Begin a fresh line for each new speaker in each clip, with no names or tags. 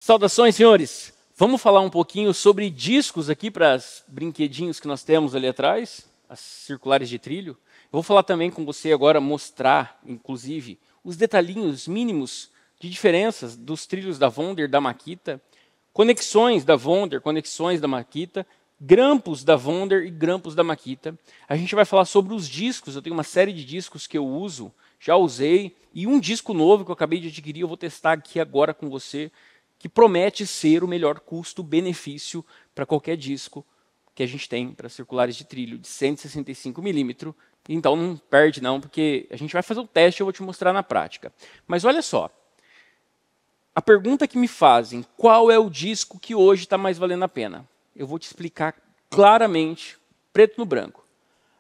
Saudações, senhores! Vamos falar um pouquinho sobre discos aqui para os brinquedinhos que nós temos ali atrás, as circulares de trilho. Eu vou falar também com você agora, mostrar, inclusive, os detalhinhos mínimos de diferenças dos trilhos da Wonder, da Makita, conexões da Wonder, conexões da Makita, grampos da Wonder e grampos da Makita. A gente vai falar sobre os discos, eu tenho uma série de discos que eu uso, já usei, e um disco novo que eu acabei de adquirir, eu vou testar aqui agora com você, que promete ser o melhor custo-benefício para qualquer disco que a gente tem para circulares de trilho de 165 milímetros. Então não perde não, porque a gente vai fazer o teste e eu vou te mostrar na prática. Mas olha só, a pergunta que me fazem, qual é o disco que hoje está mais valendo a pena? Eu vou te explicar claramente, preto no branco.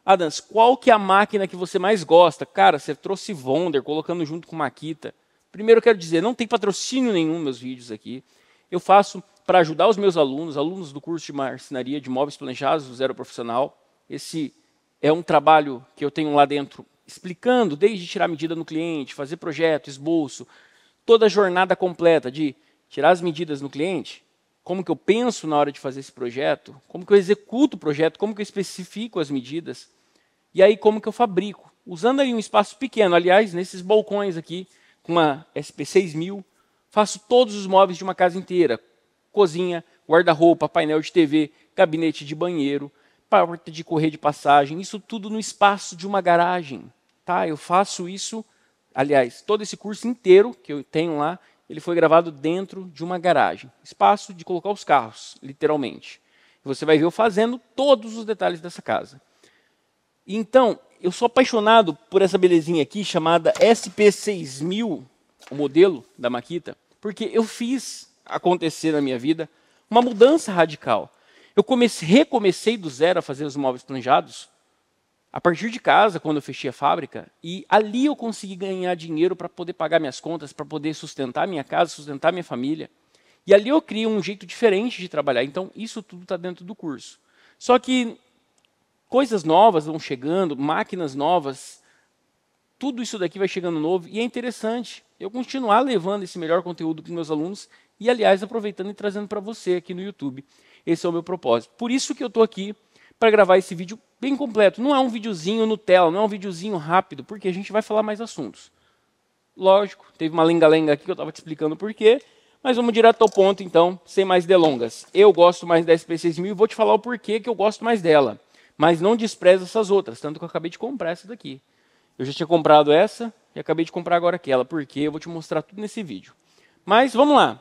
Adams, qual que é a máquina que você mais gosta? Cara, você trouxe Wonder, colocando junto com Makita. Primeiro eu quero dizer, não tem patrocínio nenhum nos meus vídeos aqui. Eu faço para ajudar os meus alunos do curso de marcenaria de móveis planejados do Zero Profissional. Esse é um trabalho que eu tenho lá dentro, explicando desde tirar medida no cliente, fazer projeto, esboço, toda a jornada completa de tirar as medidas no cliente, como que eu penso na hora de fazer esse projeto, como que eu executo o projeto, como que eu especifico as medidas, e aí como que eu fabrico. Usando aí um espaço pequeno, aliás, nesses balcões aqui, com uma SP6000, faço todos os móveis de uma casa inteira. Cozinha, guarda-roupa, painel de TV, gabinete de banheiro, porta de correr de passagem, isso tudo no espaço de uma garagem. Tá? Eu faço isso, aliás, todo esse curso inteiro que eu tenho lá, ele foi gravado dentro de uma garagem. Espaço de colocar os carros, literalmente. Você vai ver eu fazendo todos os detalhes dessa casa. Então, eu sou apaixonado por essa belezinha aqui, chamada SP6000, o modelo da Makita, porque eu fiz acontecer na minha vida uma mudança radical. Eu recomecei do zero a fazer os móveis planejados, a partir de casa, quando eu fechei a fábrica, e ali eu consegui ganhar dinheiro para poder pagar minhas contas, para poder sustentar minha casa, sustentar minha família. E ali eu criei um jeito diferente de trabalhar. Então, isso tudo está dentro do curso. Só que coisas novas vão chegando, máquinas novas, tudo isso daqui vai chegando novo, e é interessante eu continuar levando esse melhor conteúdo para os meus alunos, e aliás, aproveitando e trazendo para você aqui no YouTube. Esse é o meu propósito. Por isso que eu estou aqui para gravar esse vídeo bem completo. Não é um videozinho Nutella, não é um videozinho rápido, porque a gente vai falar mais assuntos. Lógico, teve uma lenga-lenga aqui que eu estava te explicando por quê, mas vamos direto ao ponto então, sem mais delongas. Eu gosto mais da SP6000 e vou te falar o porquê que eu gosto mais dela. Mas não despreza essas outras, tanto que eu acabei de comprar essa daqui. Eu já tinha comprado essa e acabei de comprar agora aquela, porque eu vou te mostrar tudo nesse vídeo. Mas vamos lá.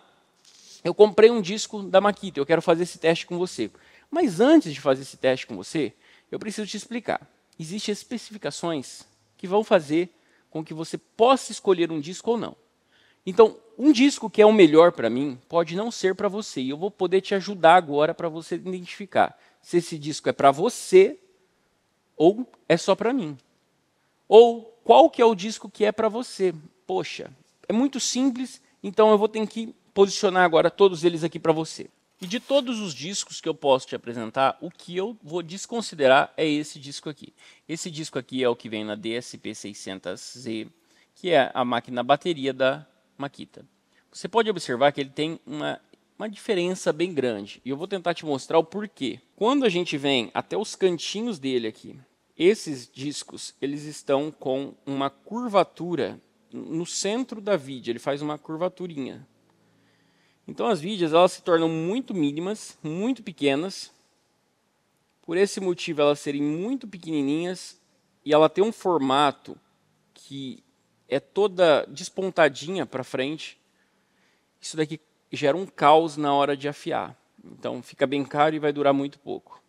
Eu comprei um disco da Makita, eu quero fazer esse teste com você. Mas antes de fazer esse teste com você, eu preciso te explicar. Existem especificações que vão fazer com que você possa escolher um disco ou não. Então, um disco que é o melhor para mim pode não ser para você. E eu vou poder te ajudar agora para você identificar se esse disco é para você ou é só para mim. Ou qual que é o disco que é para você. Poxa, é muito simples, então eu vou ter que posicionar agora todos eles aqui para você. E de todos os discos que eu posso te apresentar, o que eu vou desconsiderar é esse disco aqui. Esse disco aqui é o que vem na DSP-600Z, que é a máquina bateria da Makita. Você pode observar que ele tem uma diferença bem grande. E eu vou tentar te mostrar o porquê. Quando a gente vem até os cantinhos dele aqui, esses discos eles estão com uma curvatura no centro da viga. Ele faz uma curvaturinha. Então as vigas elas se tornam muito mínimas, muito pequenas. Por esse motivo elas serem muito pequenininhas e ela tem um formato que é toda despontadinha para frente. Isso daqui gera um caos na hora de afiar. Então fica bem caro e vai durar muito pouco.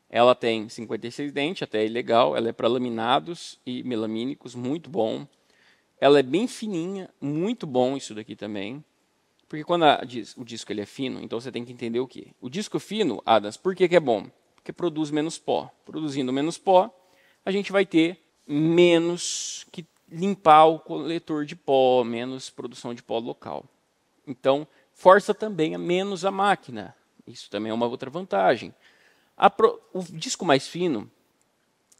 Ela tem 56 dentes, até é legal. Ela é para laminados e melamínicos, muito bom. Ela é bem fininha, muito bom isso daqui também. Porque quando o disco ele é fino, então você tem que entender o quê? O disco fino, Adams, por que é bom? Porque produz menos pó. Produzindo menos pó, a gente vai ter menos que limpar o coletor de pó, menos produção de pó local. Então, força também a menos a máquina. Isso também é uma outra vantagem. O disco mais fino,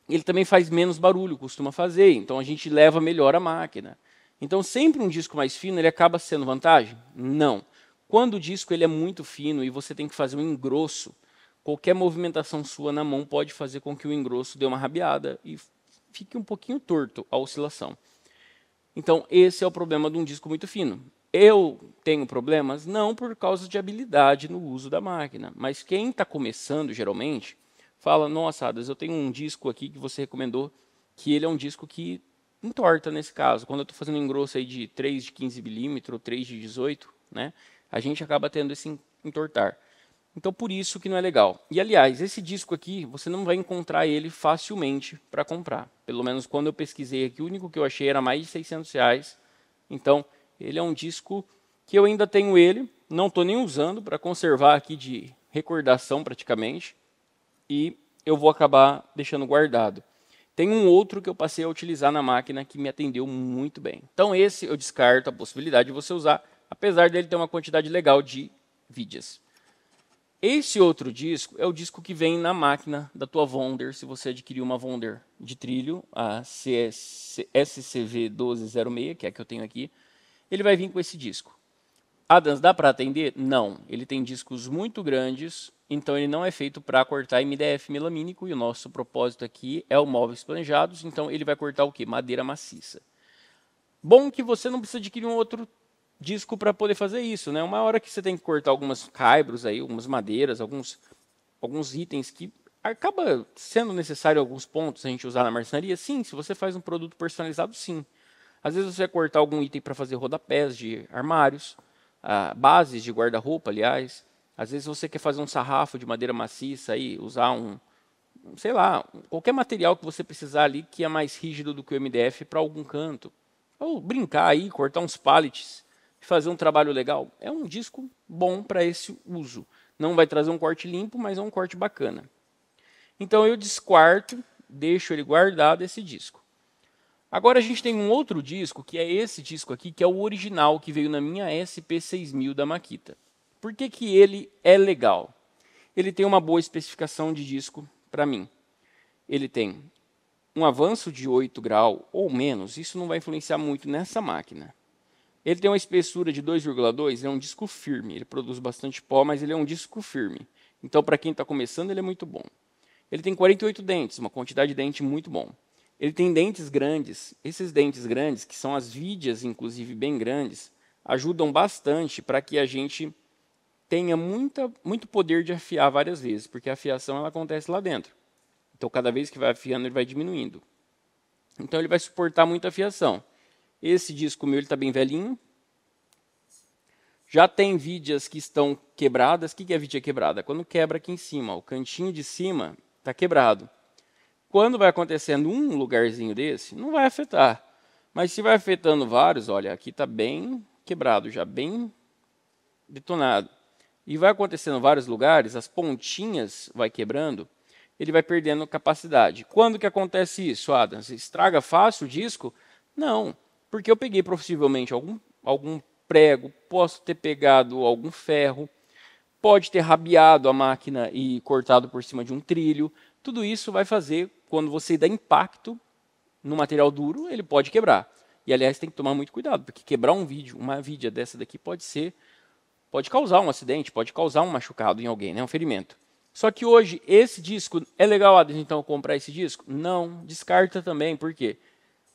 ele também faz menos barulho, costuma fazer. Então, a gente leva melhor a máquina. Então, sempre um disco mais fino, ele acaba sendo vantagem? Não. Quando o disco ele é muito fino e você tem que fazer um engrosso, qualquer movimentação sua na mão pode fazer com que o engrosso dê uma rabiada e fique um pouquinho torto a oscilação. Então, esse é o problema de um disco muito fino. Eu tenho problemas não por causa de habilidade no uso da máquina, mas quem está começando, geralmente, fala, nossa, Adas, eu tenho um disco aqui que você recomendou, que ele é um disco que entorta nesse caso. Quando eu estou fazendo um engrosso aí de 3 de 15 milímetros ou 3 de 18, né, a gente acaba tendo esse entortar. Então, por isso que não é legal. E, aliás, esse disco aqui, você não vai encontrar ele facilmente para comprar. Pelo menos quando eu pesquisei aqui, o único que eu achei era mais de R$ 600. Então, ele é um disco que eu ainda tenho ele, não estou nem usando para conservar aqui de recordação praticamente. E eu vou acabar deixando guardado. Tem um outro que eu passei a utilizar na máquina que me atendeu muito bem. Então, esse eu descarto a possibilidade de você usar, apesar dele ter uma quantidade legal de vídeos. Esse outro disco é o disco que vem na máquina da tua Wonder, se você adquirir uma Wonder de trilho, a SCV1206, que é a que eu tenho aqui, ele vai vir com esse disco. Adams, dá para atender? Não. Ele tem discos muito grandes, então ele não é feito para cortar MDF melamínico, e o nosso propósito aqui é o móveis planejados, então ele vai cortar o quê? Madeira maciça. Bom que você não precisa adquirir um outro disco para poder fazer isso, né? Uma hora que você tem que cortar algumas caibros aí, algumas madeiras, alguns itens que acaba sendo necessário alguns pontos a gente usar na marcenaria, sim. Se você faz um produto personalizado, sim. Às vezes você vai cortar algum item para fazer rodapés de armários, bases de guarda-roupa, aliás. Às vezes você quer fazer um sarrafo de madeira maciça aí, usar sei lá, qualquer material que você precisar ali que é mais rígido do que o MDF para algum canto. Ou brincar aí, cortar uns pallets, fazer um trabalho legal. É um disco bom para esse uso. Não vai trazer um corte limpo, mas é um corte bacana. Então eu descarto, deixo ele guardado, esse disco. Agora a gente tem um outro disco, que é esse disco aqui, que é o original, que veio na minha SP6000 da Makita. Por que que ele é legal? Ele tem uma boa especificação de disco para mim. Ele tem um avanço de 8 graus ou menos, isso não vai influenciar muito nessa máquina. Ele tem uma espessura de 2,2, é um disco firme. Ele produz bastante pó, mas ele é um disco firme. Então, para quem está começando, ele é muito bom. Ele tem 48 dentes, uma quantidade de dente muito bom. Ele tem dentes grandes. Esses dentes grandes, que são as vídeas, inclusive, bem grandes, ajudam bastante para que a gente tenha muito poder de afiar várias vezes, porque a afiação ela acontece lá dentro. Então, cada vez que vai afiando, ele vai diminuindo. Então, ele vai suportar muita afiação. Esse disco meu está bem velhinho. Já tem vídeas que estão quebradas. O que é vídea quebrada? Quando quebra aqui em cima, o cantinho de cima está quebrado. Quando vai acontecendo um lugarzinho desse, não vai afetar. Mas se vai afetando vários, olha, aqui está bem quebrado, já bem detonado. E vai acontecendo em vários lugares, as pontinhas vai quebrando, ele vai perdendo capacidade. Quando que acontece isso, Adams? Estraga fácil o disco? Não. Porque eu peguei possivelmente algum prego, posso ter pegado algum ferro, pode ter rabiado a máquina e cortado por cima de um trilho. Tudo isso vai fazer, quando você dá impacto no material duro, ele pode quebrar. E, aliás, tem que tomar muito cuidado, porque quebrar uma vidia dessa daqui pode causar um acidente, pode causar um machucado em alguém, né? Um ferimento. Só que hoje, esse disco, é legal, Adams, então, comprar esse disco? Não, descarta também, por quê?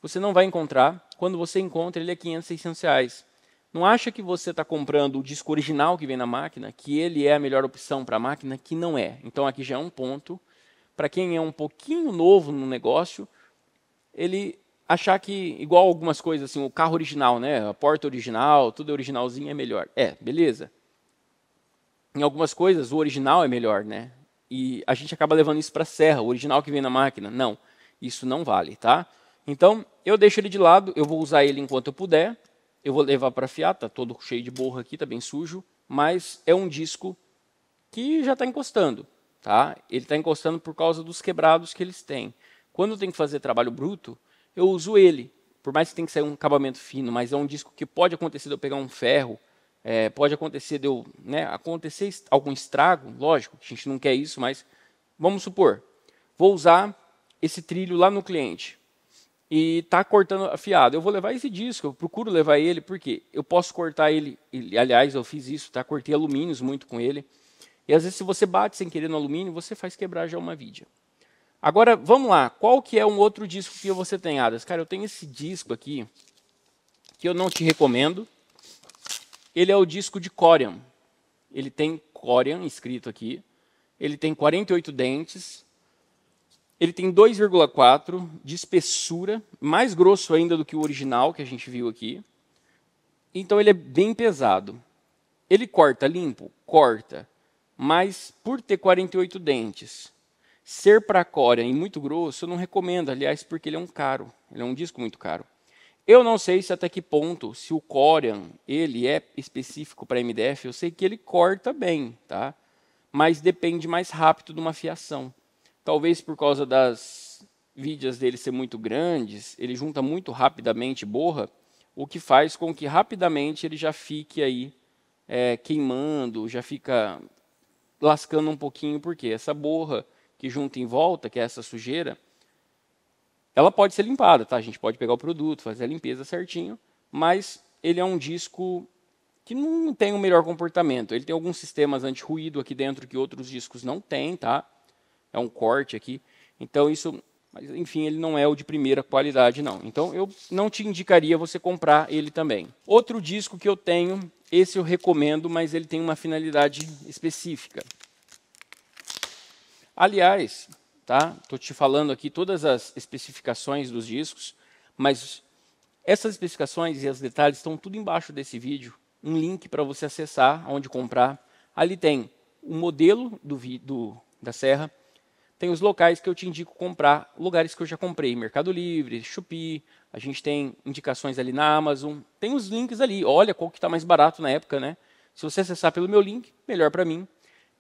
Você não vai encontrar. Quando você encontra, ele é 500, 600 reais. Não acha que você está comprando o disco original que vem na máquina, que ele é a melhor opção para a máquina, que não é. Então, aqui já é um ponto. Para quem é um pouquinho novo no negócio, ele achar que, igual algumas coisas, assim, o carro original, né, a porta original, tudo originalzinho é melhor. Beleza. Em algumas coisas, o original é melhor, né? E a gente acaba levando isso para a serra, o original que vem na máquina. Não, isso não vale, tá? Então, eu deixo ele de lado, eu vou usar ele enquanto eu puder. Eu vou levar para afiar, está todo cheio de borra aqui, está bem sujo. Mas é um disco que já está encostando. Tá? Ele está encostando por causa dos quebrados que eles têm. Quando eu tenho que fazer trabalho bruto, eu uso ele. Por mais que tenha que sair um acabamento fino, mas é um disco que pode acontecer de eu pegar um ferro, pode acontecer de eu, acontecer algum estrago, lógico, a gente não quer isso, mas vamos supor, vou usar esse trilho lá no cliente. e está cortando afiado. Eu vou levar esse disco, eu procuro levar ele, porque eu posso cortar ele, aliás, eu fiz isso, tá? Cortei alumínios muito com ele. E às vezes, se você bate sem querer no alumínio, você faz quebrar já uma vidia. Agora, vamos lá. Qual que é um outro disco que você tem, Adas? Cara, eu tenho esse disco aqui, que eu não te recomendo. Ele é o disco de Corian. Ele tem Corian escrito aqui. Ele tem 48 dentes. Ele tem 2,4 de espessura, mais grosso ainda do que o original que a gente viu aqui. Então ele é bem pesado. Ele corta limpo? Corta. Mas por ter 48 dentes, ser para Corian e muito grosso, eu não recomendo, aliás, porque ele é um caro. Ele é um disco muito caro. Eu não sei se até que ponto, se o Corian ele é específico para MDF, eu sei que ele corta bem, tá? Mas depende mais rápido de uma fiação. Talvez por causa das vidas dele ser muito grandes, ele junta muito rapidamente borra, o que faz com que rapidamente ele já fique aí queimando, já fica lascando um pouquinho, porque essa borra que junta em volta, que é essa sujeira, ela pode ser limpada, tá? A gente pode pegar o produto, fazer a limpeza certinho, mas ele é um disco que não tem o melhor comportamento. Ele tem alguns sistemas anti-ruído aqui dentro que outros discos não têm, tá? É um corte aqui. Então isso, mas enfim, ele não é o de primeira qualidade, não. Então eu não te indicaria você comprar ele também. Outro disco que eu tenho, esse eu recomendo, mas ele tem uma finalidade específica. Aliás, tá? Estou te falando aqui todas as especificações dos discos, mas essas especificações e os detalhes estão tudo embaixo desse vídeo. Um link para você acessar, onde comprar. Ali tem o modelo da serra, tem os locais que eu te indico comprar, lugares que eu já comprei, Mercado Livre, Shopee, a gente tem indicações ali na Amazon, tem os links ali, olha qual que está mais barato na época, né? Se você acessar pelo meu link, melhor para mim.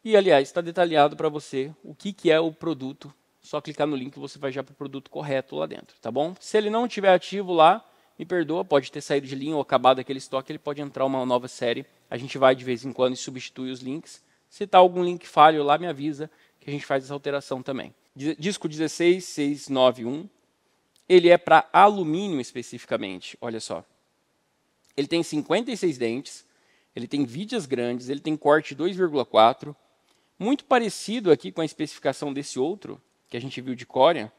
E, aliás, está detalhado para você o que é o produto, só clicar no link e você vai já para o produto correto lá dentro, tá bom? Se ele não estiver ativo lá, me perdoa, pode ter saído de linha ou acabado aquele estoque, ele pode entrar uma nova série, a gente vai de vez em quando e substitui os links. Se está algum link falho lá, me avisa, que a gente faz essa alteração também. Disco 16691, ele é para alumínio especificamente, olha só. Ele tem 56 dentes, ele tem vidas grandes, ele tem corte 2,4, muito parecido aqui com a especificação desse outro, que a gente viu de Corian,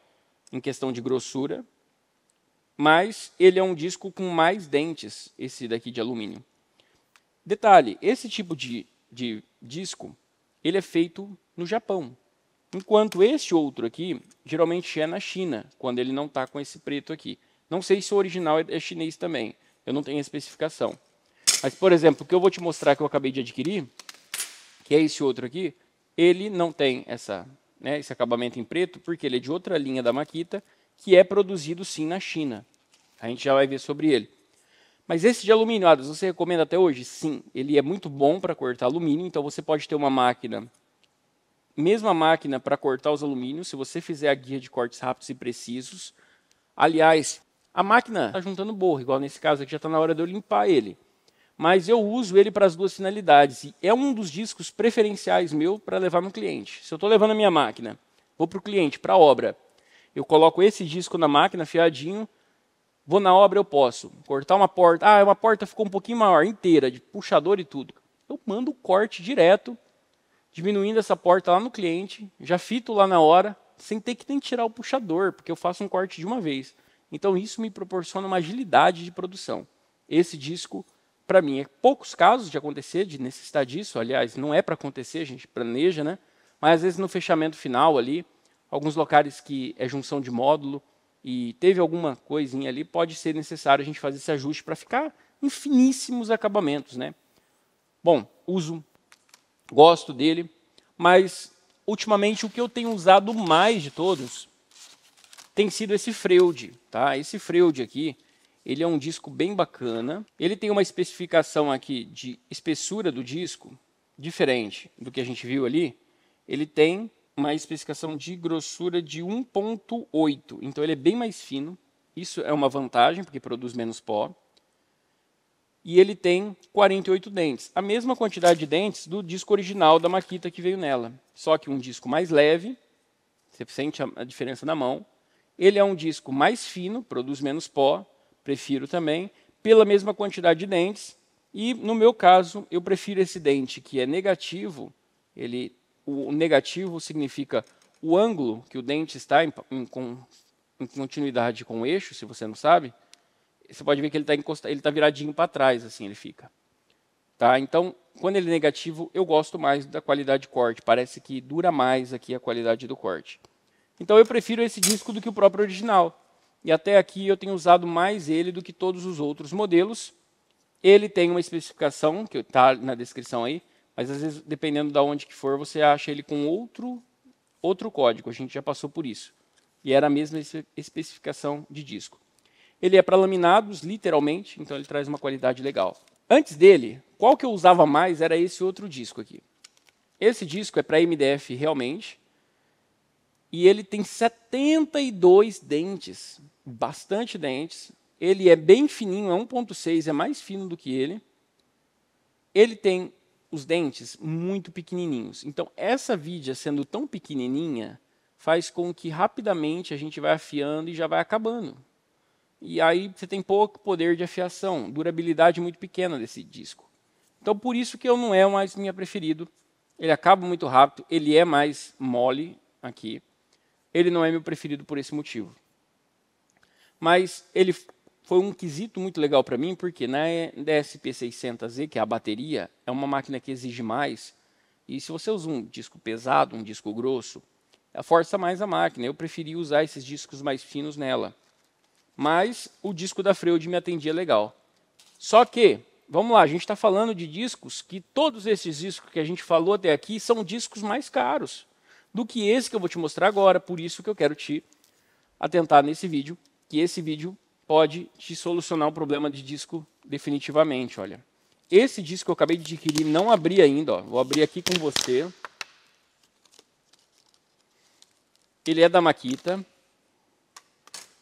em questão de grossura, mas ele é um disco com mais dentes, esse daqui de alumínio. Detalhe, esse tipo de disco, ele é feito no Japão. Enquanto esse outro aqui, geralmente é na China, quando ele não está com esse preto aqui. Não sei se o original é chinês também, eu não tenho a especificação. Mas, por exemplo, o que eu vou te mostrar que eu acabei de adquirir, que é esse outro aqui, ele não tem esse acabamento em preto, porque ele é de outra linha da Makita, que é produzido sim na China. A gente já vai ver sobre ele. Mas esse de alumínio, Adas, você recomenda até hoje? Sim, ele é muito bom para cortar alumínio, então você pode ter uma máquina, mesma máquina para cortar os alumínios, se você fizer a guia de cortes rápidos e precisos. Aliás, a máquina está juntando borra, igual nesse caso aqui, já está na hora de eu limpar ele. Mas eu uso ele para as duas finalidades, e é um dos discos preferenciais meu para levar no cliente. Se eu estou levando a minha máquina, vou para o cliente, para a obra, eu coloco esse disco na máquina, afiadinho, vou na obra, eu posso cortar uma porta. Uma porta ficou um pouquinho maior, inteira, de puxador e tudo. Eu mando o corte direto, diminuindo essa porta lá no cliente, já fito lá na hora, sem ter que nem tirar o puxador, porque eu faço um corte de uma vez. Então isso me proporciona uma agilidade de produção. Esse disco, para mim, é poucos casos de acontecer, de necessitar disso. Aliás, não é para acontecer, a gente planeja, né? Mas às vezes no fechamento final ali, alguns locais que é junção de módulo, e teve alguma coisinha ali, pode ser necessário a gente fazer esse ajuste para ficar em finíssimos acabamentos, né? Bom, uso, gosto dele, mas ultimamente o que eu tenho usado mais de todos tem sido esse Freud, tá? Esse Freud aqui, ele é um disco bem bacana, ele tem uma especificação aqui de espessura do disco, diferente do que a gente viu ali, ele tem uma especificação de grossura de 1,8. Então, ele é bem mais fino. Isso é uma vantagem, porque produz menos pó. E ele tem 48 dentes. A mesma quantidade de dentes do disco original da Makita que veio nela. Só que um disco mais leve, você sente a diferença na mão, Ele é um disco mais fino, produz menos pó, prefiro também, pela mesma quantidade de dentes. E, no meu caso, eu prefiro esse dente que é negativo. O negativo significa o ângulo que o dente está em continuidade com o eixo, se você não sabe. Você pode ver que ele tá viradinho para trás, assim ele fica. Tá? Então, quando ele é negativo, eu gosto mais da qualidade de corte. Parece que dura mais aqui a qualidade do corte. Então, eu prefiro esse disco do que o próprio original. E até aqui eu tenho usado mais ele do que todos os outros modelos. Ele tem uma especificação, que está na descrição aí, mas às vezes, dependendo de onde que for, você acha ele com outro código. A gente já passou por isso. E era a mesma especificação de disco. Ele é para laminados, literalmente, então ele traz uma qualidade legal. Antes dele, qual que eu usava mais era esse outro disco aqui. Esse disco é para MDF realmente. E ele tem 72 dentes, bastante dentes. Ele é bem fininho, é 1.6, é mais fino do que ele. Ele tem os dentes muito pequenininhos. Então, essa vidia sendo tão pequenininha, faz com que rapidamente a gente vai afiando e já vai acabando. E aí você tem pouco poder de afiação, durabilidade muito pequena desse disco. Então, por isso que eu não é mais minha preferido. Ele acaba muito rápido, ele é mais mole aqui. Ele não é meu preferido por esse motivo. Mas ele foi um quesito muito legal para mim, porque na DSP-600Z, que é a bateria, é uma máquina que exige mais. E se você usa um disco pesado, um disco grosso, força mais a máquina. Eu preferi usar esses discos mais finos nela. Mas o disco da Freud me atendia legal. Só que, vamos lá, a gente está falando de discos que todos esses discos que a gente falou até aqui são discos mais caros do que esse que eu vou te mostrar agora. Por isso que eu quero te atentar nesse vídeo, que esse vídeo pode te solucionar o problema de disco definitivamente. Olha, esse disco que eu acabei de adquirir, não abri ainda. Ó. Vou abrir aqui com você. Ele é da Makita.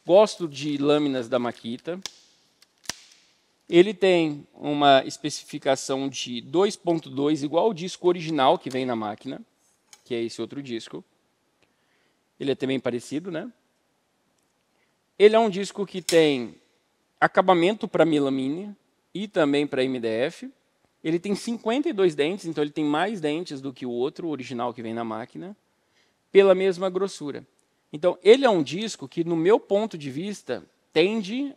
Gosto de lâminas da Makita. Ele tem uma especificação de 2.2, igual ao disco original que vem na máquina, que é esse outro disco. Ele é também parecido, né? Ele é um disco que tem acabamento para melamine e também para MDF. Ele tem 52 dentes, então ele tem mais dentes do que o outro original que vem na máquina, pela mesma grossura. Então, ele é um disco que, no meu ponto de vista, tende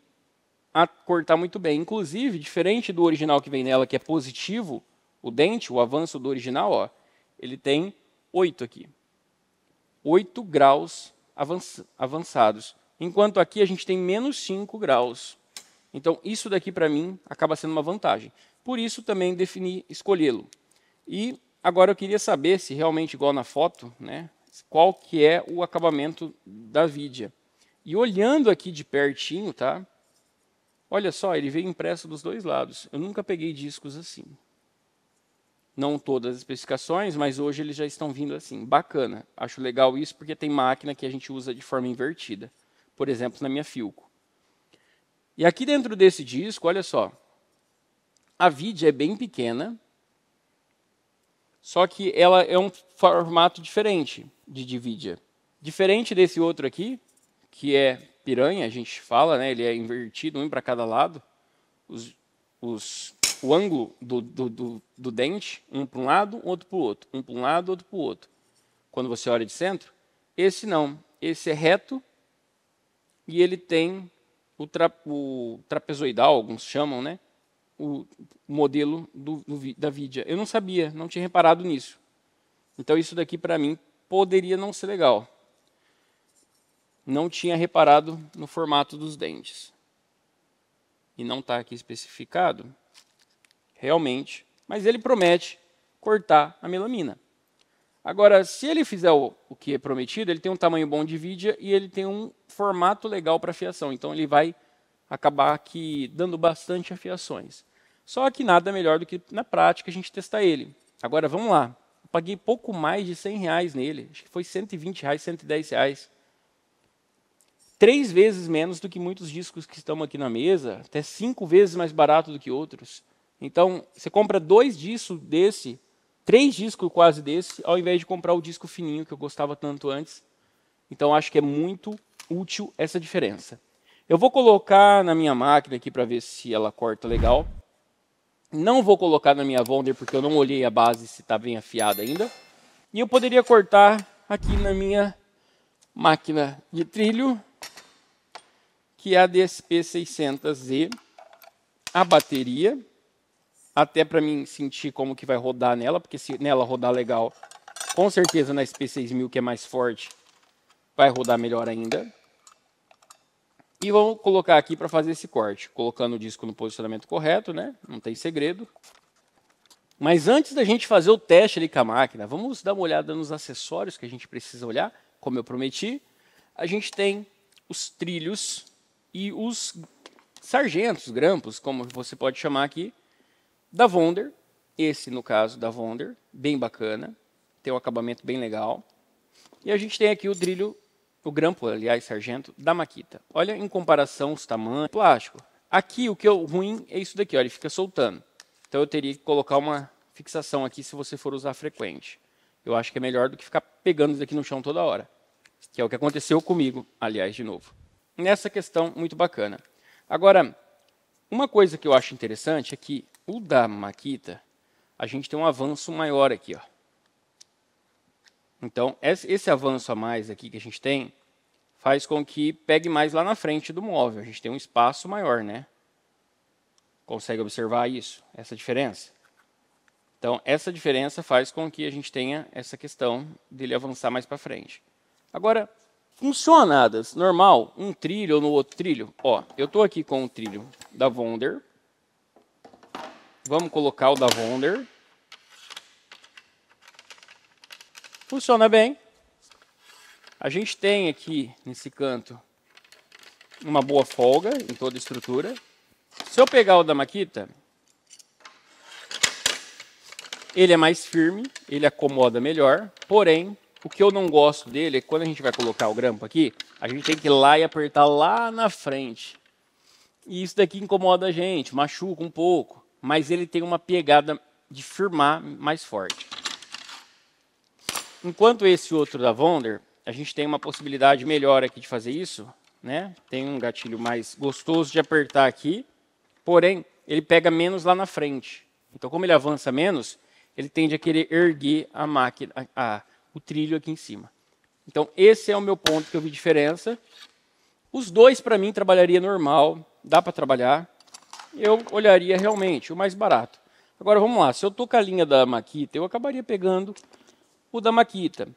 a cortar muito bem. Inclusive, diferente do original que vem nela, que é positivo, o dente, o avanço do original, ó, ele tem 8 aqui. 8 graus avançados. Enquanto aqui a gente tem menos 5 graus. Então, isso daqui, para mim, acaba sendo uma vantagem. Por isso, também defini escolhê-lo. E agora eu queria saber se realmente, igual na foto, né, qual que é o acabamento da vidia. E olhando aqui de pertinho, tá? Olha só, ele veio impresso dos dois lados. Eu nunca peguei discos assim. Não todas as especificações, mas hoje eles já estão vindo assim. Bacana. Acho legal isso porque tem máquina que a gente usa de forma invertida. Por exemplo, na minha Philco. E aqui dentro desse disco, olha só. A vidia é bem pequena, só que ela é um formato diferente de vidia. Diferente desse outro aqui, que é piranha, a gente fala, né? Ele é invertido, um para cada lado. O ângulo do dente, um para um lado, outro para o outro. Um para um lado, outro para o outro. Quando você olha de centro, esse não. Esse é reto e ele tem o trapezoidal, alguns chamam, né? O modelo da vidia. Eu não sabia, não tinha reparado nisso. Então, isso daqui, para mim, poderia não ser legal. Não tinha reparado no formato dos dentes. E não está aqui especificado, realmente. Mas ele promete cortar a melamina. Agora, se ele fizer o que é prometido, ele tem um tamanho bom de vidia e ele tem um formato legal para afiação. Então, ele vai acabar aqui dando bastante afiações. Só que nada melhor do que, na prática, a gente testar ele. Agora, vamos lá. Eu paguei pouco mais de R$100 nele. Acho que foi R$120, R$110. 3 vezes menos do que muitos discos que estão aqui na mesa. Até 5 vezes mais barato do que outros. Então, você compra 2 discos desse, 3 discos quase desse, ao invés de comprar o disco fininho, que eu gostava tanto antes. Então, acho que é muito útil essa diferença. Eu vou colocar na minha máquina aqui para ver se ela corta legal. Não vou colocar na minha Wonder porque eu não olhei a base se está bem afiada ainda. E eu poderia cortar aqui na minha máquina de trilho, que é a DSP-600Z, a bateria, até para mim sentir como que vai rodar nela, porque se nela rodar legal, com certeza na SP6000, que é mais forte, vai rodar melhor ainda. E vamos colocar aqui para fazer esse corte, colocando o disco no posicionamento correto, né? Não tem segredo. Mas antes da gente fazer o teste ali com a máquina, vamos dar uma olhada nos acessórios que a gente precisa olhar. Como eu prometi, a gente tem os trilhos e os sargentos, grampos, como você pode chamar aqui, da Wonder. Esse, no caso, da Wonder, bem bacana. Tem um acabamento bem legal. E a gente tem aqui o trilho, o grampo, aliás, sargento, da Makita. Olha em comparação os tamanhos, plástico. Aqui o que é ruim é isso daqui, ó, ele fica soltando. Então eu teria que colocar uma fixação aqui se você for usar frequente. Eu acho que é melhor do que ficar pegando isso aqui no chão toda hora. Que é o que aconteceu comigo, aliás, de novo. Nessa questão, muito bacana. Agora, uma coisa que eu acho interessante é que o da Makita, a gente tem um avanço maior aqui, ó. Então, esse avanço a mais aqui que a gente tem, faz com que pegue mais lá na frente do móvel. A gente tem um espaço maior, né? Consegue observar isso? Essa diferença? Então, essa diferença faz com que a gente tenha essa questão dele avançar mais para frente. Agora, funcionadas, normal, um trilho ou no outro trilho. Ó, eu estou aqui com o trilho da Wonder. Vamos colocar o da Wonder. Funciona bem. A gente tem aqui, nesse canto, uma boa folga em toda a estrutura. Se eu pegar o da Makita, ele é mais firme, ele acomoda melhor. Porém, o que eu não gosto dele é que quando a gente vai colocar o grampo aqui, a gente tem que ir lá e apertar lá na frente. E isso daqui incomoda a gente, machuca um pouco. Mas ele tem uma pegada de firmar mais forte. Enquanto esse outro da Wonder, a gente tem uma possibilidade melhor aqui de fazer isso, né? Tem um gatilho mais gostoso de apertar aqui, porém, ele pega menos lá na frente. Então, como ele avança menos, ele tende a querer erguer a máquina, o trilho aqui em cima. Então, esse é o meu ponto que eu vi diferença. Os dois, para mim, trabalharia normal, dá para trabalhar. Eu olharia realmente o mais barato. Agora, vamos lá. Se eu estou com a linha da Makita, eu acabaria pegando o da Makita.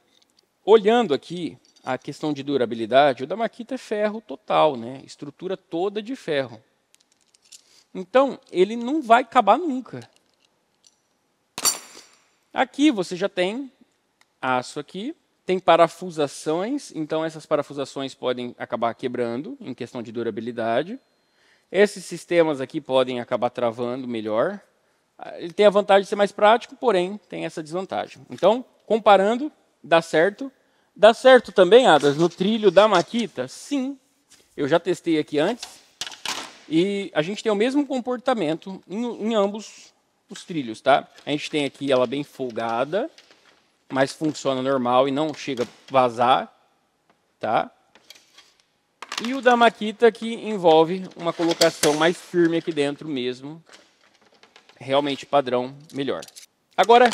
Olhando aqui a questão de durabilidade, o da Makita é ferro total, né? Estrutura toda de ferro. Então, ele não vai acabar nunca. Aqui você já tem aço aqui, tem parafusações, então essas parafusações podem acabar quebrando em questão de durabilidade. Esses sistemas aqui podem acabar travando melhor. Ele tem a vantagem de ser mais prático, porém tem essa desvantagem. Então, comparando, dá certo. Dá certo também, Adas, no trilho da Makita? Sim. Eu já testei aqui antes. E a gente tem o mesmo comportamento em ambos os trilhos, tá? A gente tem aqui ela bem folgada, mas funciona normal e não chega a vazar, tá? E o da Makita que envolve uma colocação mais firme aqui dentro mesmo, realmente padrão melhor. Agora,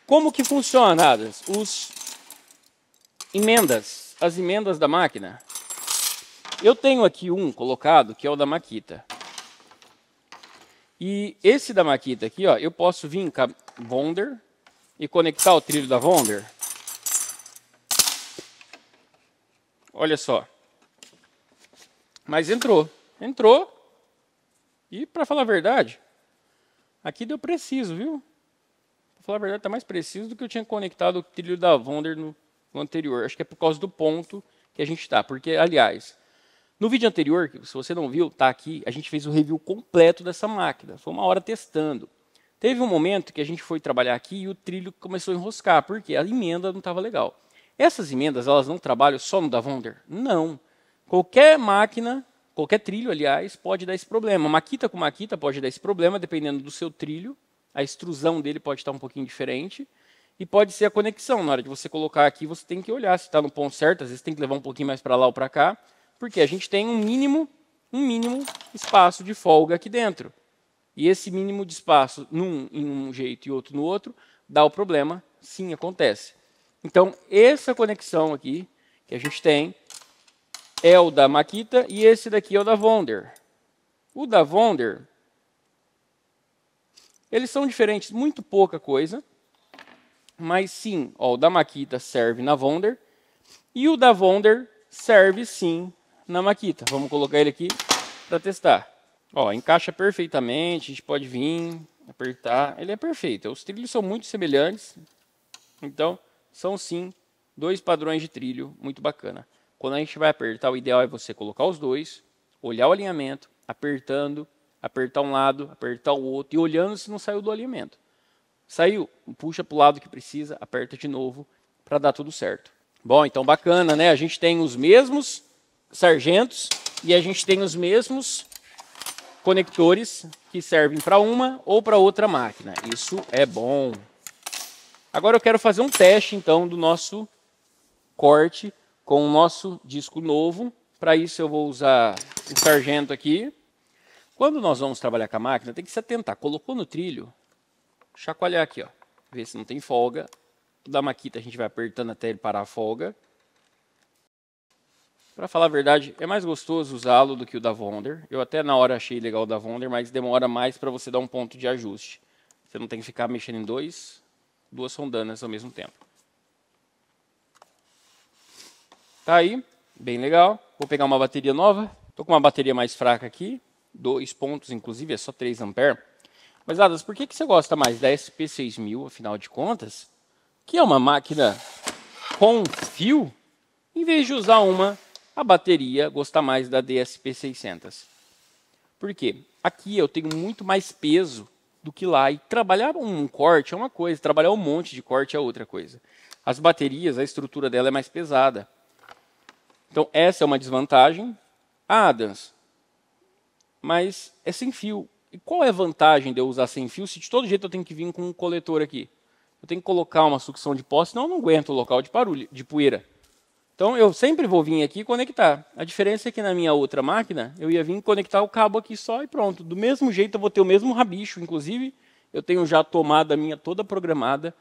como que funciona, Adas? As emendas da máquina. Eu tenho aqui um colocado que é o da Makita. E esse da Makita aqui, ó, eu posso vir com a Wonder e conectar o trilho da Wonder. Olha só. Mas entrou. Entrou. E para falar a verdade, aqui deu preciso, viu? Para falar a verdade, está mais preciso do que eu tinha conectado o trilho da Wonder no anterior. Acho que é por causa do ponto que a gente está. Porque, aliás, no vídeo anterior, se você não viu, está aqui, a gente fez o review completo dessa máquina. Foi uma hora testando. Teve um momento que a gente foi trabalhar aqui e o trilho começou a enroscar, porque a emenda não estava legal. Essas emendas, elas não trabalham só no da Wonder? Não. Qualquer máquina, qualquer trilho, aliás, pode dar esse problema. Makita com Makita pode dar esse problema, dependendo do seu trilho. A extrusão dele pode estar um pouquinho diferente. E pode ser a conexão. Na hora de você colocar aqui, você tem que olhar se está no ponto certo. Às vezes tem que levar um pouquinho mais para lá ou para cá, porque a gente tem um mínimo espaço de folga aqui dentro. E esse mínimo de espaço em um jeito e outro no outro dá o problema. Sim, acontece. Então, essa conexão aqui que a gente tem é o da Makita e esse daqui é o da Wonder. O da Wonder, eles são diferentes, muito pouca coisa. Mas sim, ó, o da Makita serve na Wonder e o da Wonder serve sim na Makita. Vamos colocar ele aqui para testar. Ó, encaixa perfeitamente, a gente pode vir, apertar, ele é perfeito. Os trilhos são muito semelhantes, então são sim dois padrões de trilho muito bacana. Quando a gente vai apertar, o ideal é você colocar os dois, olhar o alinhamento, apertando, apertar um lado, apertar o outro e olhando se não saiu do alinhamento. Saiu, puxa para o lado que precisa, aperta de novo para dar tudo certo. Bom, então bacana, né? A gente tem os mesmos sargentos e a gente tem os mesmos conectores que servem para uma ou para outra máquina. Isso é bom. Agora eu quero fazer um teste, então, do nosso corte com o nosso disco novo. Para isso eu vou usar o sargento aqui. Quando nós vamos trabalhar com a máquina, tem que se atentar. Colocou no trilho, chacoalhar aqui, ó, ver se não tem folga. O da Makita a gente vai apertando até ele parar a folga. Para falar a verdade, é mais gostoso usá-lo do que o da Wonder. Eu até na hora achei legal o da Wonder, mas demora mais para você dar um ponto de ajuste. Você não tem que ficar mexendo em duas rondanas ao mesmo tempo. Tá aí, bem legal. Vou pegar uma bateria nova. Estou com uma bateria mais fraca aqui, 2 pontos inclusive, é só 3 amperes. Mas, Adas, por que você gosta mais da SP6000, afinal de contas, que é uma máquina com fio, em vez de usar a bateria, gostar mais da DSP600? Por quê? Aqui eu tenho muito mais peso do que lá. E trabalhar um corte é uma coisa, trabalhar um monte de corte é outra coisa. As baterias, a estrutura dela é mais pesada. Então, essa é uma desvantagem. Ah, Adams, mas é sem fio. E qual é a vantagem de eu usar sem fio se de todo jeito eu tenho que vir com um coletor aqui? Eu tenho que colocar uma sucção de pó, senão eu não aguento o local de barulho, de poeira. Então eu sempre vou vir aqui e conectar. A diferença é que na minha outra máquina, eu ia vir conectar o cabo aqui só e pronto. Do mesmo jeito eu vou ter o mesmo rabicho, inclusive eu tenho já a tomada minha toda programada,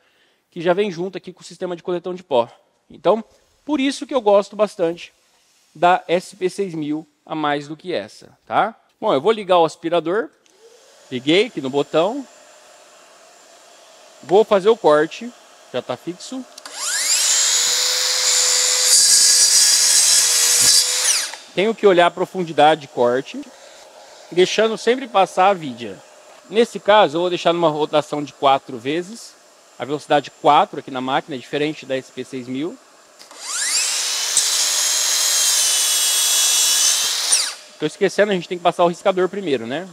que já vem junto aqui com o sistema de coletão de pó. Então, por isso que eu gosto bastante da SP6000 a mais do que essa, tá? Bom, eu vou ligar o aspirador. Liguei aqui no botão. Vou fazer o corte. Já está fixo. Tenho que olhar a profundidade de corte, deixando sempre passar a vidia. Nesse caso, eu vou deixar numa rotação de 4 vezes. A velocidade 4 aqui na máquina é diferente da SP6000. Estou esquecendo, a gente tem que passar o riscador primeiro, né?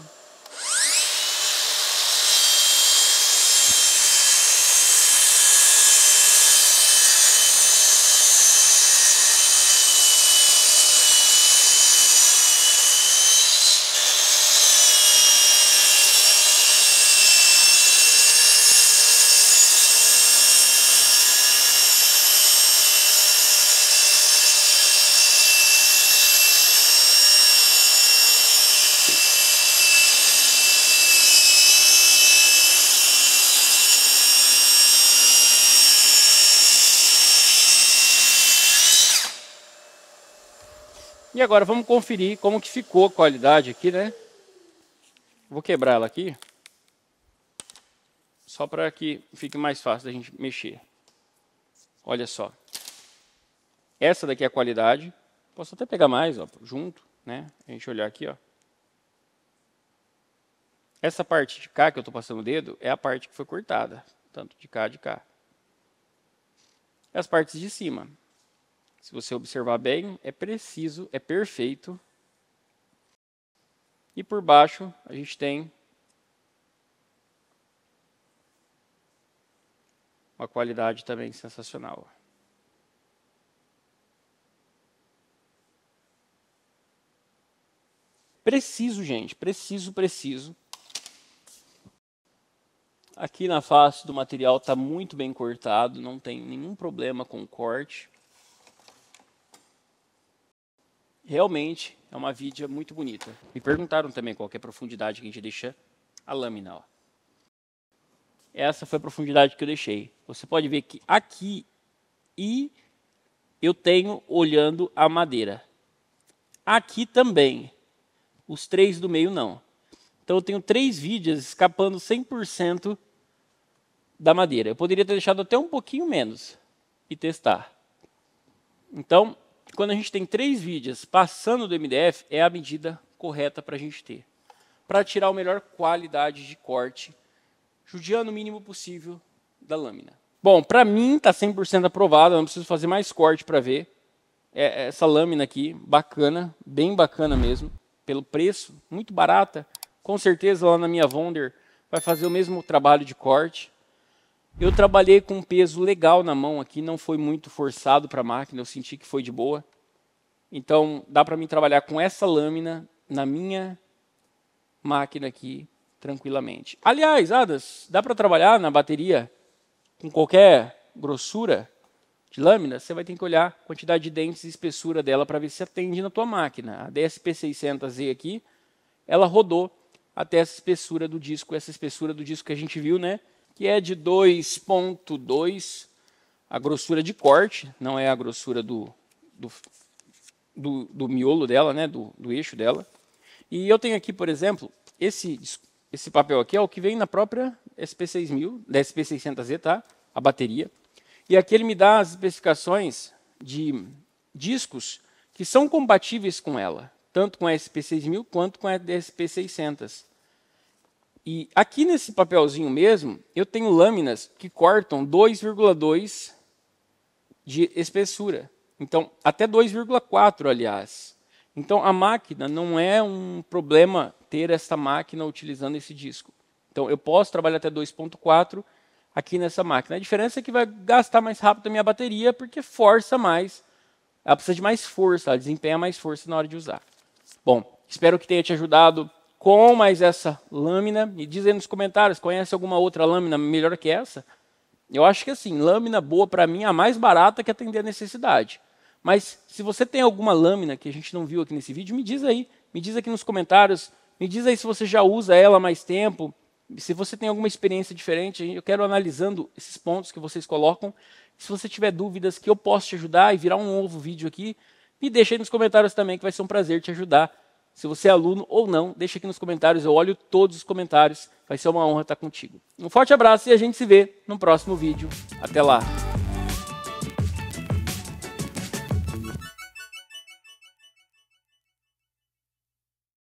E agora vamos conferir como que ficou a qualidade aqui, né? Vou quebrar ela aqui, só para que fique mais fácil da gente mexer. Olha só. Essa daqui é a qualidade. Posso até pegar mais, ó, junto, né? A gente olhar aqui, ó. Essa parte de cá que eu estou passando o dedo é a parte que foi cortada, tanto de cá de cá. As partes de cima, se você observar bem, é preciso, é perfeito. E por baixo a gente tem uma qualidade também sensacional. Preciso, gente, preciso. Aqui na face do material está muito bem cortado, não tem nenhum problema com o corte. Realmente é uma vidia muito bonita. Me perguntaram também qual que é a profundidade que a gente deixa a lâmina. Ó. Essa foi a profundidade que eu deixei. Você pode ver que aqui eu tenho olhando a madeira. Aqui também. Os 3 do meio não. Então eu tenho 3 vidias escapando 100% da madeira. Eu poderia ter deixado até um pouquinho menos e testar. Então, quando a gente tem 3 vidias passando do MDF, é a medida correta para a gente ter. Para tirar a melhor qualidade de corte, judiando o mínimo possível da lâmina. Bom, para mim está 100% aprovado, eu não preciso fazer mais corte para ver. Essa lâmina aqui, bacana, bem bacana mesmo, pelo preço, muito barata. Com certeza lá na minha Wonder vai fazer o mesmo trabalho de corte. Eu trabalhei com um peso legal na mão aqui, não foi muito forçado para a máquina, eu senti que foi de boa. Então dá para mim trabalhar com essa lâmina na minha máquina aqui tranquilamente. Aliás, Adas, dá para trabalhar na bateria com qualquer grossura de lâmina? Você vai ter que olhar a quantidade de dentes e espessura dela para ver se atende na tua máquina. A DSP-600Z aqui, ela rodou até essa espessura do disco que a gente viu, né? Que é de 2.2, a grossura de corte, não é a grossura do miolo dela, né? Do eixo dela. E eu tenho aqui, por exemplo, esse papel aqui é o que vem na própria SP6000, da SP600Z, tá? A bateria. E aqui ele me dá as especificações de discos que são compatíveis com ela, tanto com a SP6000 quanto com a SP600. E aqui nesse papelzinho mesmo, eu tenho lâminas que cortam 2,2 de espessura. Então, até 2,4, aliás. Então, a máquina não é um problema ter essa máquina utilizando esse disco. Então, eu posso trabalhar até 2,4 aqui nessa máquina. A diferença é que vai gastar mais rápido a minha bateria, porque força mais. Ela precisa de mais força, ela desempenha mais força na hora de usar. Bom, espero que tenha te ajudado com mais essa lâmina. Me diz aí nos comentários, conhece alguma outra lâmina melhor que essa? Eu acho que assim, lâmina boa para mim é a mais barata que atender a necessidade. Mas se você tem alguma lâmina que a gente não viu aqui nesse vídeo, me diz aí. Me diz aqui nos comentários. Me diz aí se você já usa ela há mais tempo. Se você tem alguma experiência diferente, eu quero analisando esses pontos que vocês colocam. Se você tiver dúvidas que eu posso te ajudar e virar um novo vídeo aqui, me deixa aí nos comentários também, que vai ser um prazer te ajudar. Se você é aluno ou não, deixa aqui nos comentários, eu olho todos os comentários. Vai ser uma honra estar contigo. Um forte abraço e a gente se vê no próximo vídeo. Até lá!